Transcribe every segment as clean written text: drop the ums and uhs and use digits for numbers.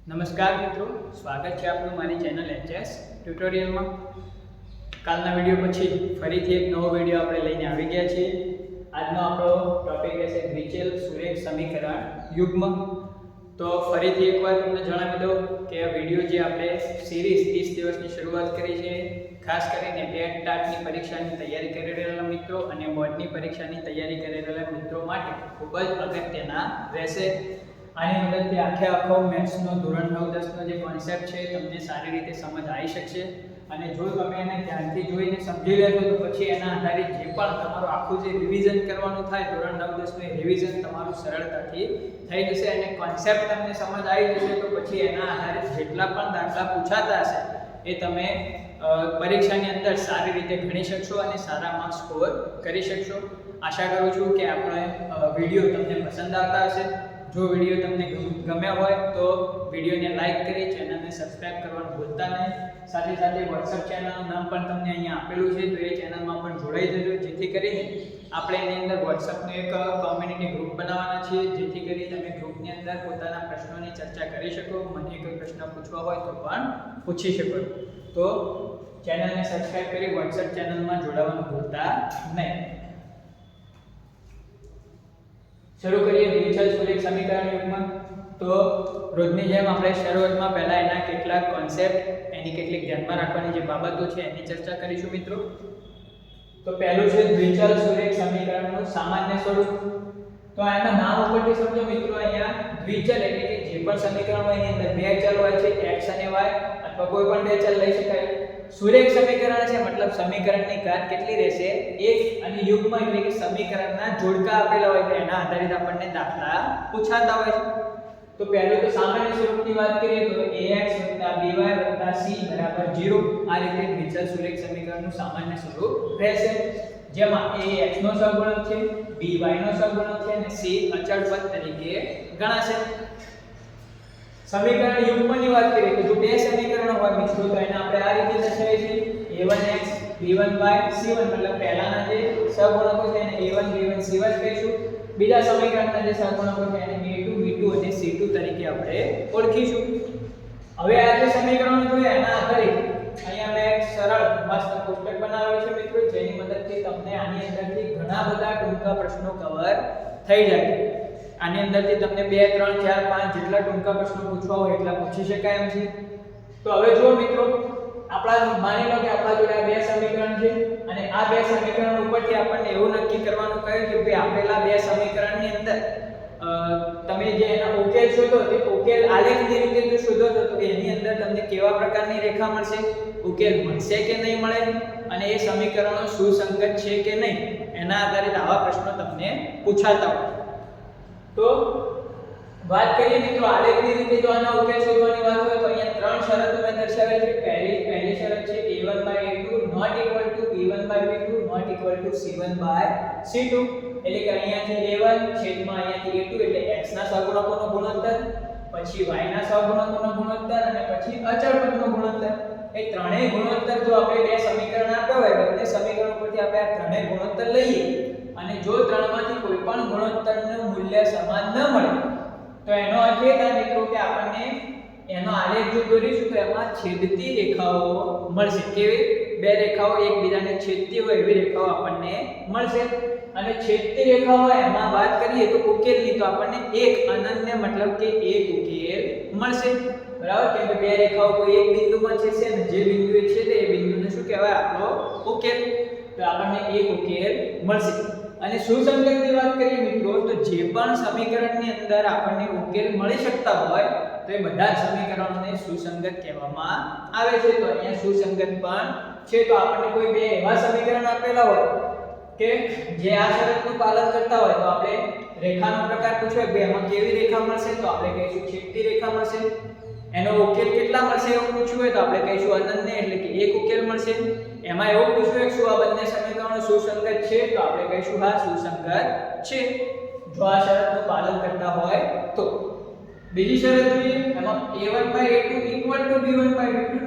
નમસ્કાર મિત્રો, સ્વાગત છે આપનું મારી ચેનલ એચએસ ટ્યુટોરિયલમાં. કાલના વિડીયો પછી ફરીથી એક નવો વિડીયો આપણે લઈને આવી ગયા છીએ. આજનો આપણો ટોપિક રહેશે દ્વિચલ સુરેખ સમીકરણ યુગ્મ. તો ફરીથી એકવાર તમને જણાવી દઉં કે આ વિડીયો જે આપણે સિરીઝ 30 દિવસની શરૂઆત કરી છે, ખાસ કરીને ટેટ ટાટની પરીક્ષાની તૈયારી કરી રહેલા મિત્રો અને બોર્ડની પરીક્ષાની તૈયારી કરી રહેલા મિત્રો માટે ખૂબ જ અગત્યના રહેશે. આની મદદથી આખો મેથ્સનો ધોરણ 9 10 નો જે કોન્સેપ્ટ છે તમને સારી રીતે સમજ આવી શકશે. અને જો તમે એને ધ્યાનથી જોઈને સમજી લેશો તો પછી એના આધારે જે પણ તમારું આખું જે રિવિઝન કરવાનું થાય ધોરણ 9 10 નું રિવિઝન તમારું સરળતાથી થઈ જશે અને કોન્સેપ્ટ તમને સમજ આવી જશે. તો પછી એના આધારે જેટલા પણ દાખલા પૂછાતા હશે એ તમે પરીક્ષાની અંદર સારી રીતે ગણી શકશો અને સારા માર્ક્સ સ્કોર કરી શકશો. આશા કરું છું કે આપણે વિડીયો તમને પસંદ આવતા હશે. જો વિડીયો તમને ગમ્યો હોય તો વિડીયોને લાઈક કરી ચેનલને સબસ્ક્રાઇબ કરવાનું ભૂલતા નહીં. સાથે સાથે WhatsApp ચેનલનું નામ પણ તમને અહીંયા આપેલું છે, તો એ ચેનલમાં પણ જોડાઈ જજો, જેથી કરીને આપણે એની અંદર WhatsAppનું એક કોમ્યુનિટી ગ્રુપ બનાવવાના છીએ, જેથી કરી તમે ગ્રુપની અંદર પોતાના પ્રશ્નોની ચર્ચા કરી શકો, મને કોઈ પ્રશ્ન પૂછવા હોય તો પણ પૂછી શકો. તો ચેનલને સબસ્ક્રાઇબ કરી WhatsApp ચેનલમાં જોડાવાનું ભૂલતા નહીં. શરૂ કરીએ દ્વિચલ સુરેખ સમીકરણ યુગ્મ. તો રોજની જેમ આપણે શરૂઆતમાં પહેલા એના કેટલાક કોન્સેપ્ટ, એની કેટલીક ધ્યાનમાં રાખવાની જે બાબતો છે એની ચર્ચા કરીશું મિત્રો. તો પહેલું છે દ્વિચલ સુરેખ સમીકરણનું સામાન્ય સ્વરૂપ. તો આના નામ ઉપરથી સમજો મિત્રો, અહીંયા દ્વિચલ એટલે કે જે પણ સમીકરણ હોય એની અંદર બે ચલ હોય છે, x અને y, અથવા કોઈ પણ બે ચલ લઈ શકાય. સુરેખ સમીકરણ છે મતલબ સમીકરણની ઘાત કેટલી રહેશે? 1. અને યુગ્મ એટલે કે સમીકરણના જોડકા આપેલા હોય તો એના આધારિત આપણને દાખલા પૂછાતા હોય છે. તો પહેલું તો સામાન્ય સ્વરૂપની વાત કરીએ તો ax + by + c = 0. આ રીતે દ્વિચલ સુરેખ સમીકરણનું સામાન્ય સ્વરૂપ રહેશે, જેમાં a x નો સહગુણક છે, b y નો સહગુણક છે અને c અચળ પદ તરીકે ગણાશે. સમીકરણ યુગ્મની વાત કરીએ તો જો બે સમીકરણો હોય મિત્રો તો એને આપણે આ રીતે દર્શાવીએ છીએ a1x b1y c1, મતલબ પહેલાના જે સહગુણકો છે એને a1 b1 c1 કહીશું. બીજા સમીકરણના જે સહગુણકો છે એને a2 b2 અને c2 તરીકે આપણે ઓળખીશું. હવે આ જે સમીકરણો જોઈએ એના આધારે અહીંયા મેં એક સરળ મસ્ત કોષ્ટક બનાવેલું છે મિત્રો, જેની મદદથી તમને આની અંદરથી ઘણા બધા ટૂંકા પ્રશ્નો કવર થઈ જાય. આની અંદરથી તમને 2 3 4 5 જેટલા ટૂંકા પ્રશ્નો પૂછવા હોય એટલા પૂછી શકાય એમ છે. તો હવે જો મિત્રો, આપણા માની લો કે આપણા જોડે આ બે સમીકરણ છે અને આ બે સમીકરણ ઉપરથી આપણને એવું નક્કી કરવાનું કહ્યું કે ભાઈ આપેલા બે સમીકરણની અંદર તમે જે એના ઉકેલ શોધો તે ઉકેલ આલેખની રીતે જો શોધો તો એની અંદર તમને કેવા પ્રકારની રેખા મળશે, ઉકેલ મળશે કે નહીં મળે, અને એ સમીકરણો સુસંગત છે કે નહીં, એના આધારિત આવા પ્રશ્નો તમને પૂછાતા હોય. તો વાત કરીએ મિત્રો આલેખની રીતે જો આના ઉકેલ શોધવાની વાત હોય તો અહીંયા ત્રણ શરતો મેં દર્શાવેલી છે. પહેલી શરત છે a1/a2 ≠ b1/b2 ≠ c1/c2. એટલે કે અહીંયાથી a1 છેદમાં અહીંયાથી a2 એટલે x ના સહગુણકોનો ગુણોત્તર, પછી y ના સહગુણકોનો ગુણોત્તર અને પછી અચળ પદનો ગુણોત્તર. એ ત્રણેય ગુણોત્તર જો આપણે બે સમીકરણ આપ્યા હોય, બંને સમીકરણો પરથી આપણે આ ત્રણેય ગુણોત્તર લઈએ અને જો ત્રણમાંથી કોઈ પણ ગુણોત્તરનું મૂલ્ય સમાન ન મળે તો એનો અર્થ એ થાય મિત્રો કે આપણને એનો આલેખ જો દોરીશું તો એમાં છેદતી રેખાઓ મળશે. કેવી? બે રેખાઓ એકબીજાને છેદતી હોય એવી રેખાઓ આપણને મળશે. અને છેદતી રેખાઓ એમાં વાત કરીએ તો ઉકેલની, તો આપણને એક અનન્ય મતલબ કે એક ઉકેલ મળશે. બરાબર? કેમ કે બે રેખાઓ કોઈ એક બિંદુમાં છેદશે અને જે બિંદુએ છેદે એ બિંદુને શું કહેવાય? આપણો ઉકેલ. તો આપણને એક ઉકેલ મળશે. અને સુસંગતની વાત કરીએ મિત્રો તો જે પણ સમીકરણની અંદર આપણને ઉકેલ મળી શકતા હોય તો એ બધા સમીકરણોને સુસંગત કહેવામાં આવે છે. તો અહીંયા સુસંગત પણ છે. તો આપણને કોઈ બે એવા સમીકરણ આપેલા હોય કે જે આ શરતનું પાલન કરતા હોય તો આપણે રેખાનો પ્રકાર પૂછ્યો કે એમાં કેવી રેખા મળશે તો આપણે કહીશું છેદતી રેખા મળશે. એનો ઉકેલ કેટલા મળશે એવું પૂછ્યું હોય તો આપણે કહીશું અનન્ય એટલે કે એક ઉકેલ મળશે. એમાં એવું પૂછ્યું કે શું આ બંને સમીકરણો સુસંગત છે તો આપણે કહીશું હા સુસંગત છે, જો આ શરતનું પાલન કરતા હોય તો. બીજી શરત જોઈએ, એમાં a1/a2 = b1/b2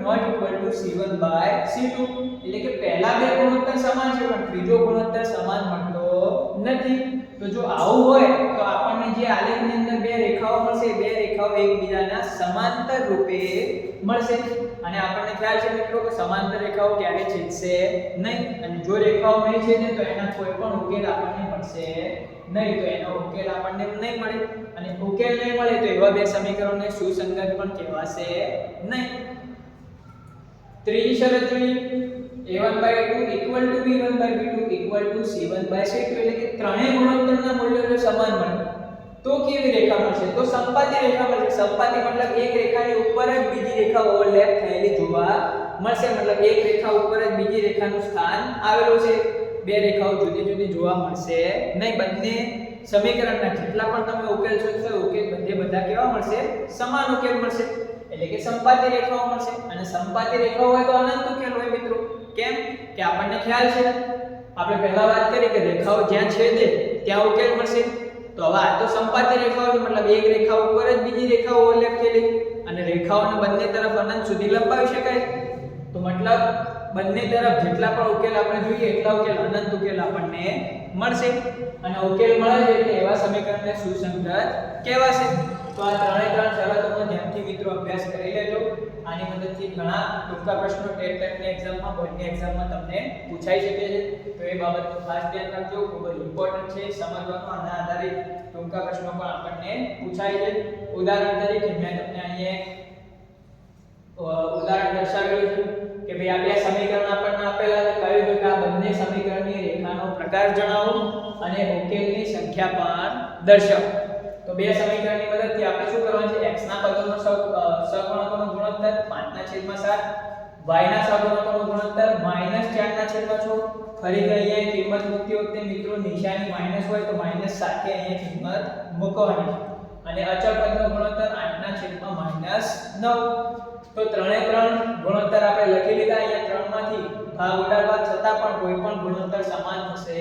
≠ c1/c2. એટલે કે પહેલા બે ગુણોત્તર સમાન છે પણ ત્રીજો ગુણોત્તર સમાન મળતો નથી. તો જો આવું હોય તો આપણને જે આલેખની અંદર બે રેખાઓ મળશે બે રેખાઓ એકબીજાના સમાંતર રૂપે મળશે અને આપણને ખ્યાલ છે મિત્રો કે સમાંતર રેખાઓ ક્યારે છેદશે નહીં અને જો રેખાઓ નહીં છેદે તો એના કોઈ પણ ઉકેલ આપણને મળશે નહીં તો એનો ઉકેલ આપણને નહીં મળે અને ઉકેલ નહીં મળે તો એવા બે સમીકરણોને સુસંગત પણ કહેવાશે નહીં. ત્રીજી શરત જોઈએ a1/2 = b1/b2 = c1/c2 એટલે કે ત્રણેય ગુણોત્તરના મૂલ્યો જો સમાન મળે તો કેવી રેખા મળશે તો સંપાતી રેખા મળશે. સંપાતી મતલબ એક રેખાની ઉપર જ બીજી રેખા ઓવરલેપ થયેલી જોવા મળશે મતલબ એક રેખા ઉપર જ બીજી રેખાનું સ્થાન આવેલું છે બે રેખાઓ જુદી જુદી જોવા મળશે નહીં. બંને સમીકરણના જેટલા પણ તમે ઉકેલ શોધશો ઉકેલ બધા કેવા મળશે સમાન ઉકેલ મળશે એટલે કે સંપાતી રેખાઓ મળશે અને સંપાતી રેખાઓ હોય તો અનંત ઉકેલ હોય મિત્રો. કેમ કે આપણને ખ્યાલ છે આપણે પહેલા વાત કરી કે રેખાઓ જ્યાં છેદે ત્યાં ઉકેલ મળશે તો હવે આ તો સંપાતી રેખાઓ મતલબ એક રેખા ઉપર જ બીજી રેખા ઓવરલેપ થયેલી અને રેખાઓને બંને તરફ અનંત સુધી લંબાવી શકાય તો મતલબ બંને તરફ જેટલા પણ ઉકેલ આપણે જોઈએ એટલા ઉકેલ અનંત ઉકેલ આપણને મળશે અને ઉકેલ મળે છે એટલે એવા સમીકરણને સુસંગત કહેવાશે. તો આ ત્રણે શરતોનો ધ્યાનથી મિત્રો અભ્યાસ કરી લેજો. આની મદદથી ઘણા ટૂંકા પ્રશ્નો ટેટની એક્ઝામમાં બોર્ડની એક્ઝામમાં તમને પૂછાઈ શકે છે તો એ બાબતનું ખાસ ધ્યાન રાખજો. ખૂબ જ ઇમ્પોર્ટન્ટ છે સમજવાનું. આના આધારિત ટૂંકા પ્રશ્નો પણ આપણને પૂછાય છે. ઉદાહરણ તરીકે મેં તમને અહીંયા ઉદાહરણ દર્શાવેલું છે કે ભાઈ આ બે સમીકરણ આપણને આપેલા છે કહ્યું છે કે આ બંને સમીકરણની રેખાનો પ્રકાર જણાવો અને ઉકેલની સંખ્યા પણ દર્શાવો. તો બે સમીકરણની મદદથી આપણે શું કરવાનું છે x ના પદોનો સહગુણકોનો ગુણોત્તર 5/7 y ના સહગુણકોનો ગુણોત્તર -4/6. ફરીથી અહીંયા કિંમત મૂકતી વખતે મિત્રો નિશાની માઈનસ હોય તો માઈનસ સાથે અહીંયા કિંમત મૂકવાની અને અચળ પદનો ગુણોત્તર 8/-9. તો ત્રણ ગુણોત્તર આપણે લખી લીધા અહીંયા ત્રણમાંથી ભાગ ઉડાડવા છતાં પણ કોઈ પણ ગુણોત્તર સમાન થશે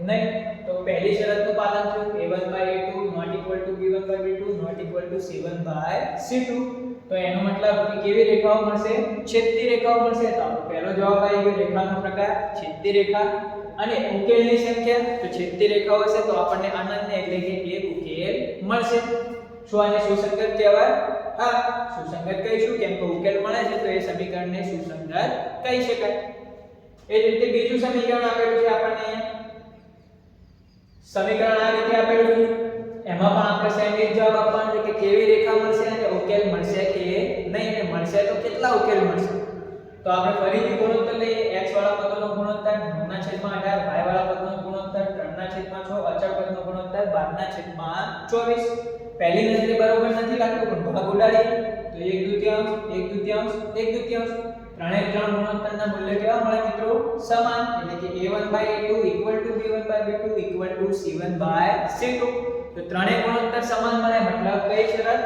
નહીં. તો પહેલી શરતનું પાલન થયું a1/a2 ≠ b1/b2 ≠ c1/c2. તો એનો મતલબ કે કેવી રેખાઓ મળશે છેદતી રેખાઓ મળશે. તો આપણો પહેલો જવાબ આવી ગયો રેખાનો પ્રકાર છેદતી રેખા અને ઉકેલની સંખ્યા તો છેદતી રેખાઓ હશે તો આપણને અનંત એટલે કે એક ઉકેલ મળશે. શું આને સુસંગત કહેવાય? હા સુસંગત કહીશું કેમ કે ઉકેલ મળે છે તો એ સમીકરણને સુસંગત કહી શકાય. એ જ રીતે બીજું સમીકરણ આપેલું છે આપણને સમીકરણ આ રીતે આપેલું છે એમાં પણ આપણે સેમ એક જવાબ આપવાનો છે કે કેવી રેખા મળશે અને ઉકેલ મળશે કે નહીં અને મળશે તો કેટલા ઉકેલ મળશે. તો આપણે ફરીથી ગુણોત્તર લઈએ x વાળા પદોનો ગુણોત્તર 9/18 y વાળા પદનો ગુણોત્તર 3/6 અચળ પદનો ગુણોત્તર 12/24. પહેલી નજરે બરોબર નથી લાગતું પણ ભાગ ઉડાડીએ તો 1/2 ત્રણેય ત્રણ ગુણોત્તરના મૂલ્ય કેવા મળે મિત્રો સમાન એટલે કે a1/a2 = b1/b2 = c1/c2. તો ત્રણેય ગુણોત્તર સમાન મળે મતલબ કઈ શરત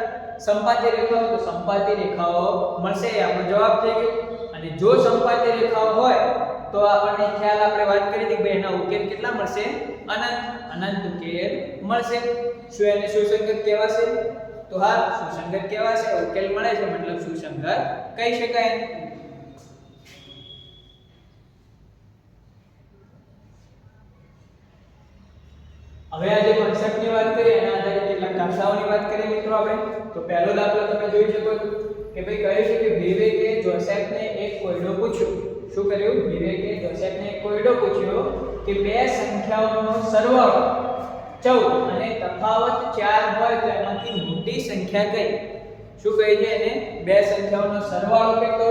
સંપાતી રેખાઓ તો સંપાતી રેખાઓ મળશે એ આપણો જવાબ થઈ ગયો. અને જો સંપાતી રેખાઓ હોય તો આપણને ખ્યાલ આપણે વાત કરી હતી કે એના ઉકેલ કેટલા મળશે અનંત ઉકેલ મળશે. શું એને સુસંગત કહેવાશે? તો હા સુસંગત કહેવાશે. ઉકેલ મળે છે મતલબ સુસંગત કહી શકાય. હવે આજે કોન્સેપ્ટની વાત કરીએ એના આધારે કેટલાક દાખલાઓની વાત કરીએ મિત્રો આપણે. તો પહેલો દાખલો તમે જોઈ શકો છો કે ભાઈ કહે છે કે વિવેકે જોસેફને એક કોયડો પૂછ્યો. શું કર્યું? વિવેકે જોસેફને એક કોયડો પૂછ્યો કે બે સંખ્યાઓનો સરવાળો 14 અને તફાવત 4 હોય તો એમાંથી મોટી સંખ્યા કઈ? શું કહે છે એને? બે સંખ્યાઓનો સરવાળો કેટલો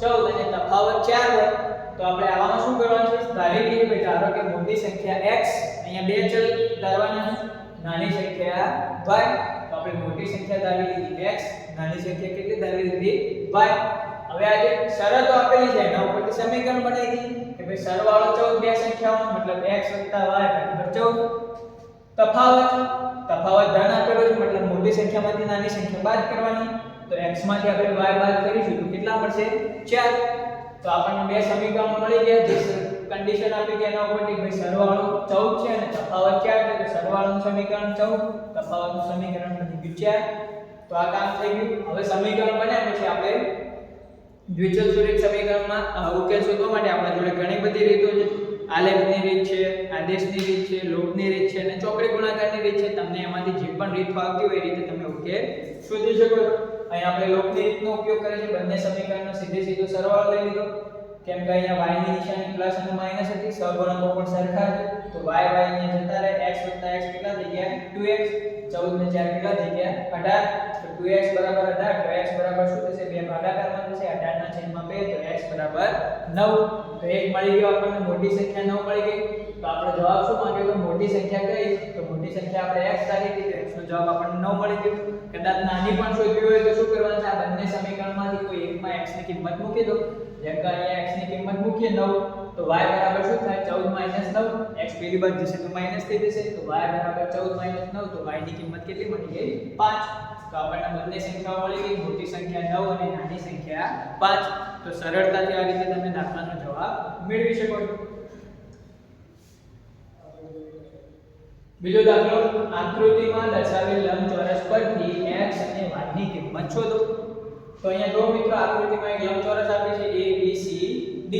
14 અને તફાવત 4 હોય તો આપણે આવામાં શું કરવાનું છે? ધારી લઈએ ભાઈ ધારો કે મોટી સંખ્યા x અહીંયા બે ચલ ધારવાના છે નાની સંખ્યા y. તો આપણે મોટી સંખ્યા ધારી લીધી x નાની સંખ્યા કેટલી ધારી લીધી y. હવે આ જે શરતો આપેલી છે એના ઉપરથી સમીકરણ બનાવી દઈએ કે ભાઈ સરવાળો 14 બે સંખ્યાઓનો મતલબ x + y = 14. તફાવત ધન આપેલો છે મતલબ મોટી સંખ્યામાંથી નાની સંખ્યા બાદ કરવાની. તો x માંથી આપણે y બાદ કરીશું તો કેટલા મળશે 4. તો આપણને બે સમીકરણો મળી ગયા જે કન્ડિશન આપી કે એના ઉપરથી ભાઈ સરવાળો 14 છે અને તફાવત 4 છે તો સરવાળોનું સમીકરણ 14 તફાવતનું સમીકરણ બની ગયું 4. તો આ કામ થઈ ગયું. હવે સમીકરણ બન્યા પછી આપણે દ્વિચલ સુરેખ સમીકરણમાં ઉકેલ શોધવા માટે આપણા જોડે ઘણી બધી રીતો છે. આલેખની રીત છે, આદેશની રીત છે, લોભની રીત છે અને ચોકડી ગુણાકારની રીત છે. તમને એમાંથી જે પણ રીત ફાવતી હોય એ રીતે તમે ઉકેલ શોધી શકો છો. અહીં આપણે લોભની રીતનો ઉપયોગ કરીએ છીએ. બંને સમીકરણનો સીધો સરવાળો લઈ લીધો. કેમ કે અહીંયા y ની નિશાની પ્લસ અને માઈનસ હતી, સહગુણકો પણ સરખા છે. તો y ને જતા રહે, x x કેટલા થઈ ગયા 2x, 14 ને 4 કેટલા થઈ ગયા 18. તો 2x બરાબર 18, તો x બરાબર શું થશે? 2 ભાગાકારમાં થશે, 18 ના છેદમાં 2, તો x બરાબર 9. તો એક મળી ગયો આપણને, મોટી સંખ્યા 9 મળી ગઈ. તો આપણો જવાબ શું માંગ્યો? તો મોટી સંખ્યા કઈ? તો મોટી સંખ્યા આપણે x ધારી હતી, તો x નો જવાબ આપણને 9 મળી ગયો. કદાચ નાની પણ શોધવી હોય તો શું કરવાનું છે? આ બંને સમીકરણમાંથી કોઈ એકમાં x ની કિંમત મૂકી દો. જેમ કે અહીંયા x ની કિંમત મૂકીએ 9, તો y બરાબર શું થાય? 14 9, x પેલી બાજુ જશે તો માઈનસ થઈ જશે. તો y બરાબર 14 9, તો y ની કિંમત કેટલી મળી ગઈ? 5. તો આપણને બંને સંખ્યાઓ મળી ગઈ, મોટી સંખ્યા 9 અને નાની સંખ્યા 5. તો સરળતાથી આ રીતે તમે દાખલાનો જવાબ મેળવી શકો છો. બીજો દાખલો, આકૃતિમાં દર્શાવેલ લંબચોરસ પરથી x અને y ની કિંમત શોધો. તો અહીંયા જો મિત્રો આકૃતિમાં એક લંબચોરસ આપી છે a b c d.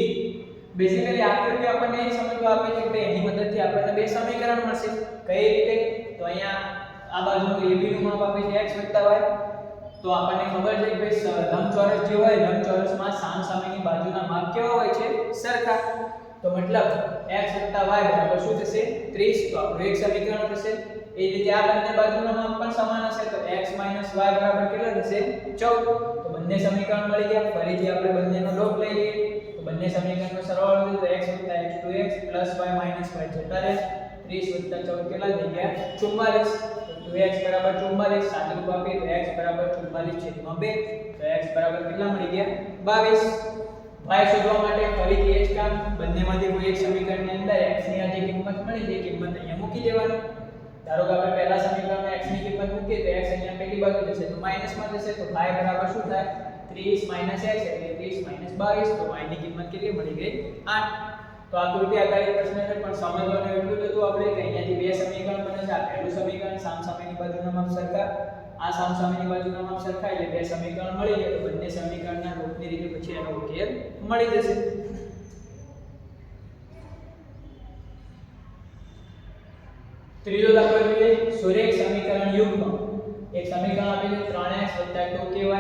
Basically આકૃતિ આપણને એ સમજવા આપે છે કે એની મદદથી આપણને બે સમીકરણ મળશે. કઈ રીતે? તો અહીંયા આ બાજુનું ab નું માપ આપે છે x y. તો આપણને ખબર છે કે ભાઈ લંબચોરસ જે હોય, લંબચોરસમાં સામસામેની બાજુના માપ કેવા હોય છે? સરખા. તો મતલબ x y બરાબર શું થશે? 30. તો આપણું એક સમીકરણ થશે. એ રીતે આ બંને બાજુના માપ પણ સમાન હશે, તો x y બરાબર કેટલા થશે? 14. તો બંને સમીકરણ મળી ગયા. ફરીથી આપણે બંનેનો લોપ લઈ લઈએ. તો બંને સમીકરણનો સરવાળો કરીએ તો x x 2x y y જતા રહે. 30 14 કેટલા થઈ ગયા? 44. તો 2x બરાબર 44. સાદુરૂપ આપીએ તો x બરાબર 44/2. તો x બરાબર કેટલા મળી ગયા? 22. y શોધવા માટે ફરીથી એ જ કામ. બંનેમાંથી કોઈ એક સમીકરણની અંદર x ની આ જે કિંમત મળી છે, કિંમત અહીંયા મૂકી દેવાની. ધારો કે આપણે પહેલા સમીકરણમાં x ની કિંમત મૂકીએ તો x અહીંયા પેલી બાજુ જશે તો માઈનસમાં જશે. તો y બરાબર શું થાય? 30 - x એટલે 30 - 22. તો y ની કિંમત કેટલી મળી ગઈ? 8. તો આકૃતિ આધારિત પ્રશ્ન છે, પણ સમજવાનું એટલું જ હતું આપણે કે અહીંયાથી બે સમીકરણ બને છે. આ પહેલું સમીકરણ સામસામેની બાજુના માપ સરખા, આ સામસામેની બાજુના માપ સરખા, એટલે બે સમીકરણ મળી જાય. તો બંને સમીકરણના રૂપની રીતે પછી એનો ઉકેલ મળી જશે. ત્રીજો દાખલો જોઈએ, સુરેખ સમીકરણ યુગ્મ. એક સમીકરણ આપેલું છે 3x 2ky 2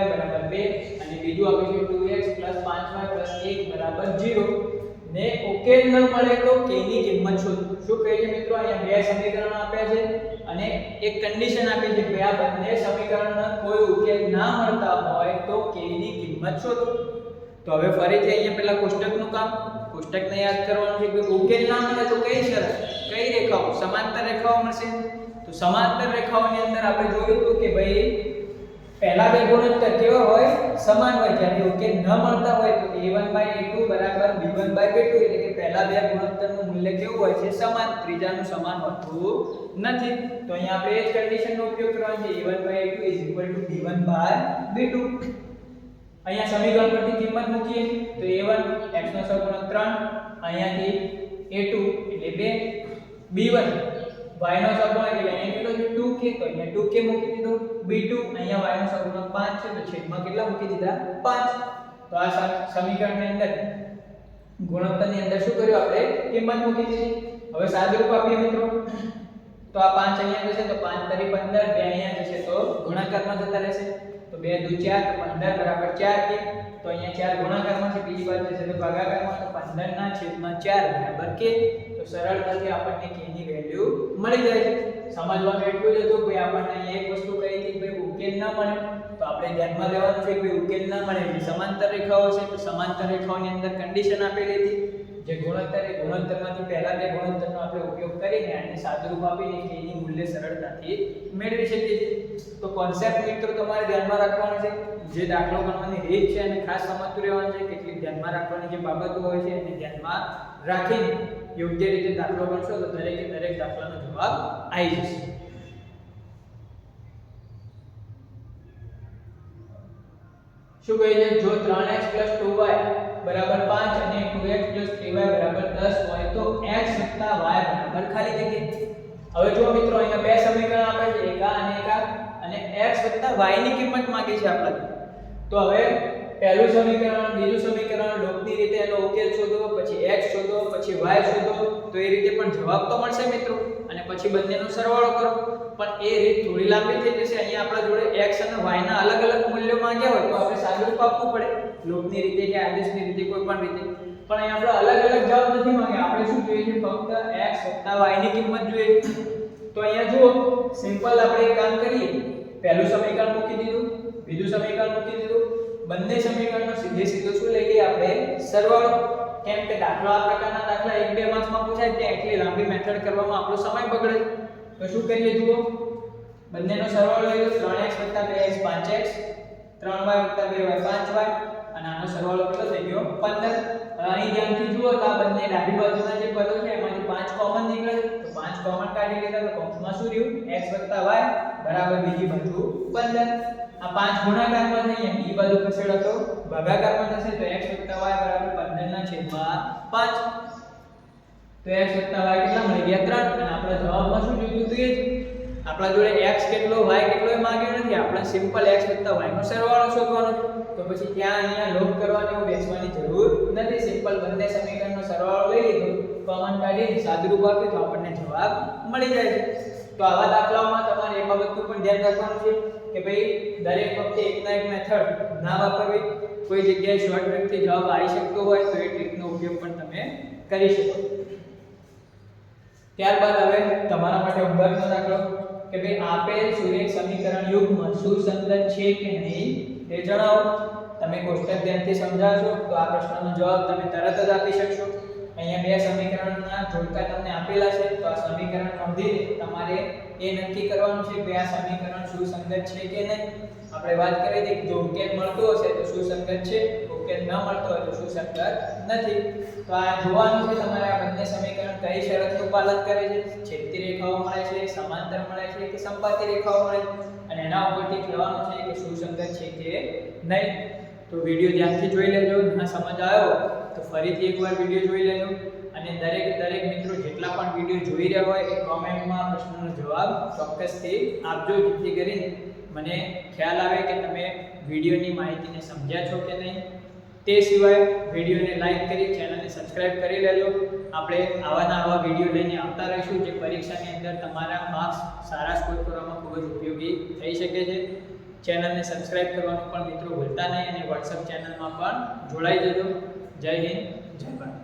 અને બીજું આપેલું છે 2x 5y 1 0 ને ઉકેલ ન મળે તો k ની કિંમત શોધો. શું કહે છે મિત્રો? અહીંયા બે સમીકરણો આપ્યા છે અને એક કન્ડિશન આપી છે કે આ બંને સમીકરણના કોઈ ઉકેલ ના મળતા હોય તો k ની કિંમત શોધો. તો હવે ફરીથી અહીંયા પેલા કોષ્ટકનું કામ, કોષ્ટકને યાદ કરવાનું છે કે ઉકેલ ના મળે તો કઈ શરત, કઈ રેખાઓ? સમાંતર રેખાઓ મળશે. તો સમાંતર રેખાઓની અંદર આપણે જોયું હતું કે ભાઈ પહેલા બે ગુણોત્તર કેવા હોય? સમાન હોય. જ્યારે ઉકેલ ન મળતા હોય તો a1/a2 બરાબર b1/b2, એટલે કે પહેલા બે ગુણોત્તરનું મૂલ્ય કેવું હોય છે? સમાન. ત્રીજાનું સમાન હોતું નથી. તો અહીંયા આપણે એ જ કન્ડિશનનો ઉપયોગ કરવાનો છે. a1/a2 b1/b2. અહીંયા સમીકરણ પરથી કિંમત મૂકીએ તો a1 x નો સહગુણક 3, અહીંયાથી a2 એટલે 2, b1 y નો સહગુણક એટલે અહીંયા કેટલો છે? 2k. તો અહીંયા 2k મૂકી દીધો. b2 અહીંયા y નો સહગુણક 5 છે, તો છેદમાં કેટલા મૂકી દીધા? 5. તો આ સમીકરણની અંદર ગુણોત્તરની અંદર શું કર્યું? આપણે કિંમત મૂકી દીધી. હવે સાદુરૂપ આપીએ મિત્રો. તો આ 5 અહીંયા જશે તો 5 * 15, 2 અહીંયા જશે તો ગુણાકારમાં જતા રહેશે. તો 2 × 2 = 4, તો 15 = 4k. તો અહીંયા 4 ગુણાકારમાં છે, બીજી બાજુ જશે તો ભાગાકારમાં, તો 15/4 k. તો સરળતાથી આપણને k ની વેલ્યુ મળી જાય છે. સમજવાનું એટલું જ હતું કે આપણને અહીંયા એક વસ્તુ કહી હતી કે ભાઈ ઉકેલ ના મળે તો આપણે ધ્યાનમાં લેવાનું છે કે ઉકેલ ના મળે એટલે સમાંતર રેખાઓ છે, તો સમાંતર રેખાઓની અંદર કન્ડિશન આપેલી હતી. જે ગુણોત્તર એ ગુણોત્તરમાંથી પહેલા બે ગુણોત્તરનો આપણે ઉપયોગ કરીને આને સાદુરૂપ આપીને k ની મૂલ્ય સરળતાથી મેળવી શકીએ છીએ. તો કોન્સેપ્ટ મિત્રો તમારે ધ્યાનમાં રાખવાનો છે. જે દાખલો ગણવાની રીત છે અને ખાસ સમજતું રહેવાનું છે. કેટલીક ધ્યાનમાં રાખવાની જે બાબતો હોય છે એને ધ્યાનમાં રાખીને યોગ્ય રીતે દાખલો ગણશો તો દરેકે દરેક દાખલાનો જવાબ આવી જશે. શું કહે છે? જો 3x 2y 5 અને 2x 3y 10 હોય તો x y ખાલી જગ્યા. હવે જો મિત્રો અહીંયા બે સમીકરણ આપે છે, એક આ અને એક આ, અને x y ની કિંમત માંગી છે આપણાથી. તો હવે પહેલું સમીકરણ, બીજું સમીકરણ, લૂપની રીતે એનો ઉકેલ શોધો, પછી x શોધો, પછી y શોધો, તો એ રીતે પણ જવાબ તો મળશે મિત્રો, અને પછી બંનેનો સરવાળો કરો. પણ એ રીત થોડી લાંબી થઈ જશે. અહીંયા આપણા જોડે x અને y ના અલગ અલગ મૂલ્યો માંગ્યા હોય તો આપણે સાદુરૂપ આપવું પડે, લૂપની રીતે કે આદેશની રીતે, કોઈ પણ રીતે. પણ અહીંયા આપણે અલગ અલગ જવાબ નથી માંગ્યા, આપણે શું જોઈએ છે? ફક્ત x y ની કિંમત જોઈએ. તો અહીંયા જુઓ, સિમ્પલ આપણે એક કામ કરીએ. પહેલું સમીકરણ મૂકી દીધું, બીજું સમીકરણ મૂકી દીધું, બંને સમીકરણનો સીધો શું લઈ લઈએ આપણે? સરવાળો. કેમ કે દાખલો આ પ્રકારના દાખલા 1-2 માર્ક્સમાં પૂછાય ત્યાં એટલી લાંબી મેથડ કરવામાં આપણો સમય બગડે. તો શું કરીએ જુઓ, બંનેનો સરવાળો લઈ લો. 3x 2x 5x, 3y 2y 5y, અને આનો સરવાળો કેટલો થઈ ગયો? 15. અહીં ધ્યાનથી જુઓ તો આ બંને ડાબી બાજુના જે પદો છે એમાંથી 5 કોમન નીકળે તો 5 કોમન કાઢી લીધા તો કૌંસમાં શું રહ્યું? x y બરાબર બીજી બાજુ 15. આ 5 ગુણાકારમાં છે, અહીંયા બીજી બાજુ ખસેડો તો ભાગાકારમાં થશે તો x y બરાબર 15 ના છેદમાં 5. તો x y કેટલા મળી ગયા? 3. અને આપણા જવાબમાં શું જોઈતું હતું? એ જ આપણા જોડે x કેટલો y કેટલો એ માંગ્યો નથી, આપણે સિમ્પલ x y નો સરવાળો શોધવાનો છે. તો પછી ત્યાં અહીંયા લોપ કરવાની કે બેસવાની જરૂર નથી. સિમ્પલ બંને સમીકરણનો સરવાળો લઈ લીધો, કોમન કાઢી સાદુરૂપ આપ્યું તો આપણને જવાબ મળી જાય છે. તો આવા દાખલાઓમાં તમારે એ બાબતનું પણ ધ્યાન રાખવાનું છે કે ભાઈ દરેક વખતે એકના એક મેથડ ના વાપરવી. કોઈ જગ્યાએ શોર્ટકટથી જવાબ આવી શકતો હોય તો એ ટ્રીકનો ઉપયોગ પણ તમે કરી શકો. ત્યારબાદ હવે તમારા માટે હોમવર્કનો દાખલો કે ભાઈ આપેલ સુરેખ સમીકરણ યુગ્મ સુસંગત છે કે નહીં તે જણાવો. તમે કોષ્ટક ધ્યાનથી સમજાવશો તો આ પ્રશ્નનો જવાબ તમે તરત જ આપી શકશો. અહીંયા બે સમીકરણના જોડકા તમને આપેલા છે તો આ સમીકરણ નોંધીને તમારે એ નક્કી કરવાનું છે કે આ સમીકરણ સુસંગત છે કે નહીં. આપણે વાત કરી હતી કે જો ઉકેલ મળતો હશે તો સુસંગત છે, ઉકેલ ન મળતો હોય તો સુસંગત નથી. તો આ જોવાનું છે તમારે આ બંને સમીકરણ કઈ શરતનું પાલન કરે છે. છેદતી રેખાઓ મળે છે, સમાંતર મળે છે કે સંપાતી રેખાઓ મળે છે, અને એના ઉપરથી કહેવાનું છે કે સુસંગત છે કે નહીં. તો વિડિયો ધ્યાનથી જોઈ લેજો. ના સમજ આવ્યો તો ફરીથી એકવાર વિડિયો જોઈ લેજો, અને દરેક મિત્રો જેટલા પણ વિડિયો જોઈ રહ્યા હોય એ કોમેન્ટમાં પ્રશ્નનો જવાબ ચોક્કસથી આપજો, જેથી કરીને મને ખ્યાલ આવે કે તમે વિડિયોની માહિતીને સમજ્યા છો કે નહીં. તે સિવાય વિડિયોને લાઈક કરી ચેનલને સબસ્ક્રાઇબ કરી લેજો. આપણે આવા વિડિયો લઈને આવતા રહીશું જે પરીક્ષાની અંદર તમારા માર્ક્સ સારા સ્કોર કરવામાં ખૂબ જ ઉપયોગી થઈ શકે છે. ચેનલને સબસ્ક્રાઇબ કરવાનું પણ મિત્રો ભૂલતા નહીં, અને WhatsApp ચેનલમાં પણ જોડાઈ જજો. જય હિન્દ, જય ભારત.